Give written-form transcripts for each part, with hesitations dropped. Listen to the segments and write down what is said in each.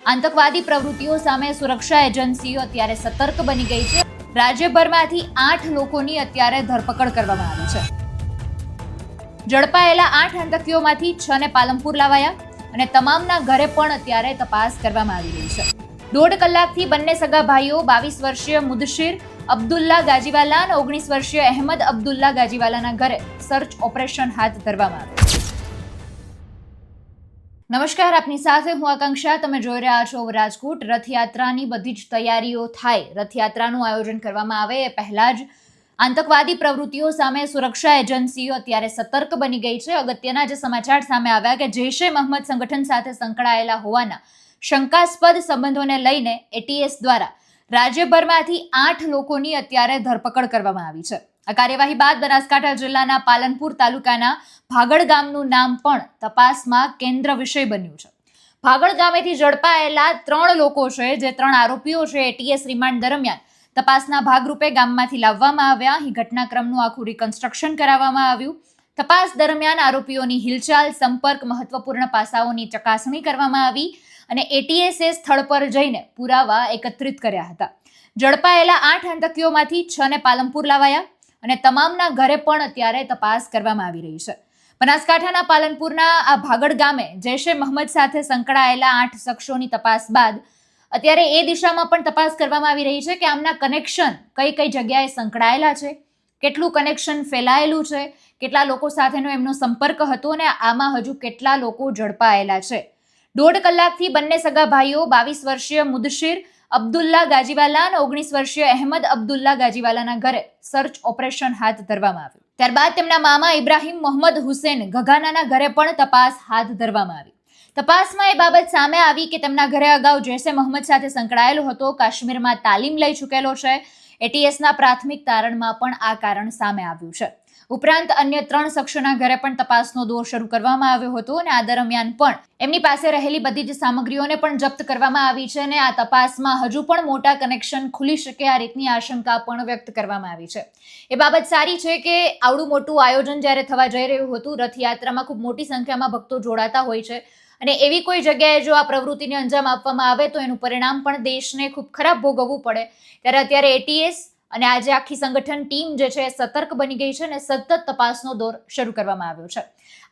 આતંકવાદી પ્રવૃત્તિઓ સામે સુરક્ષા એજન્સીઓ અત્યારે સતર્ક બની ગઈ છે. રાજ્યભરમાંથી 8 લોકોની અત્યારે ધરપકડ કરવામાં આવી છે. ઝડપાયેલા 8 આતંકીઓમાંથી 6 ને પાલનપુર લાવાયા અને તમામના ઘરે પણ અત્યારે તપાસ કરવામાં આવી રહી છે. 1.5 કલાકથી બંને સગા ભાઈઓ 22 વર્ષીય મુદશિર અબ્દુલ્લા ગાજીવાલા અને 19 વર્ષીય અહેમદ અબ્દુલ્લા ગાજીવાલાના ઘરે સર્ચ ઓપરેશન હાથ ધરવામાં આવ્યું. નમસ્કાર, આપની સાથે હું આકાંક્ષા. તમે જોઈ રહ્યા છો રાજકોટ. રથયાત્રાની બધી જ તૈયારીઓ થાય, રથયાત્રાનું આયોજન કરવામાં આવે એ પહેલા જ આતંકવાદી પ્રવૃત્તિઓ સામે સુરક્ષા એજન્સીઓ અત્યારે સતર્ક બની ગઈ છે. અગત્યના જે સમાચાર સામે આવ્યા કે જૈશ એ મહમ્મદ સંગઠન સાથે સંકળાયેલા હોવાના શંકાસ્પદ સંબંધોને લઈને એટીએસ દ્વારા રાજ્યભરમાંથી 8 લોકોની અત્યારે ધરપકડ કરવામાં આવી છે. આ કાર્યવાહી બાદ બનાસકાંઠા જિલ્લાના પાલનપુર તાલુકાના ભાગડ ગામનું નામ પણ તપાસમાં કેન્દ્ર વિષય બન્યું છે. ભાગડ ગામેથી ઝડપાયેલા 3 લોકો છે, જે 3 આરોપીઓ છે, એટીએસ રિમાન્ડ દરમિયાન તપાસના ભાગરૂપે ગામમાંથી લાવવામાં આવ્યા. અહીં ઘટનાક્રમનું આખું રિકન્સ્ટ્રક્શન કરાવવામાં આવ્યું. તપાસ દરમિયાન આરોપીઓની હિલચાલ, સંપર્ક, મહત્વપૂર્ણ પાસાઓની ચકાસણી કરવામાં આવી અને એટીએસે સ્થળ પર જઈને પુરાવા એકત્રિત કર્યા હતા. ઝડપાયેલા 8 આતંકીઓમાંથી 6 ને પાલનપુર લાવાયા અને તમામના ઘરે પણ અત્યારે તપાસ કરવામાં આવી રહી છે. બનાસકાંઠાના પાલનપુરના આ ભાગડ ગામે જૈશ એ મહમ્મદ સાથે સંકળાયેલા 8 શખ્સોની તપાસ બાદ અત્યારે એ દિશામાં પણ તપાસ કરવામાં આવી રહી છે કે આમના કનેક્શન કઈ કઈ જગ્યાએ સંકળાયેલા છે, કેટલું કનેક્શન ફેલાયેલું છે, કેટલા લોકો સાથેનો એમનો સંપર્ક હતો અને આમાં હજુ કેટલા લોકો ઝડપાયેલા છે. 1.5 કલાકથી બંને સગા ભાઈઓ 22 વર્ષીય મુદશિર અબ્દુલ્લા ગાજીવાલા અને 19 વર્ષીય અહેમદ અબ્દુલ્લા ગાજીવાલાના ઘરે સર્ચ ઓપરેશન હાથ ધરવામાં આવ્યું. ત્યારબાદ તેમના મામા ઇબ્રાહિમ મોહમ્મદ હુસેન ગઘાનાના ઘરે પણ તપાસ હાથ ધરવામાં આવી. તપાસમાં એ બાબત સામે આવી કે તેમના ઘરે અગાઉ જૈશ એ મહમ્મદ સાથે સંકળાયેલો હતો, કાશ્મીરમાં તાલીમ લઈ ચૂકેલો છે. એટીએસના પ્રાથમિક તારણમાં પણ આ કારણ સામે આવ્યું છે. ઉપરાંત અન્ય 3 શખ્સોના ઘરે પણ તપાસનો દોર શરૂ કરવામાં આવ્યો હતો અને આ દરમિયાન પણ એમની પાસે રહેલી બધી જ સામગ્રીઓને પણ જપ્ત કરવામાં આવી છે અને આ તપાસમાં હજુ પણ મોટા કનેક્શન ખુલી શકે આ રીતની આશંકા પણ વ્યક્ત કરવામાં આવી છે. એ બાબત સારી છે કે આવડું મોટું આયોજન જ્યારે થવા જઈ રહ્યું હતું, રથયાત્રામાં ખૂબ મોટી સંખ્યામાં ભક્તો જોડાતા હોય છે અને એવી કોઈ જગ્યાએ જો આ પ્રવૃત્તિને અંજામ આપવામાં આવે તો એનું પરિણામ પણ દેશને ખૂબ ખરાબ ભોગવવું પડે. ત્યારે અત્યારે એટીએસ અને આજે આખી સંગઠન ટીમ જે છે સતર્ક બની ગઈ છે અને સતત તપાસનો દોર શરૂ કરવામાં આવ્યો છે.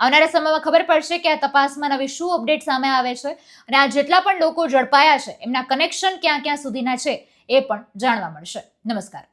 આવનારા સમયમાં ખબર પડશે કે આ તપાસમાં નવી શું અપડેટ સામે આવે છે અને આ જેટલા પણ લોકો ઝડપાયા છે એમના કનેક્શન ક્યાં ક્યાં સુધીના છે એ પણ જાણવા મળશે. નમસ્કાર.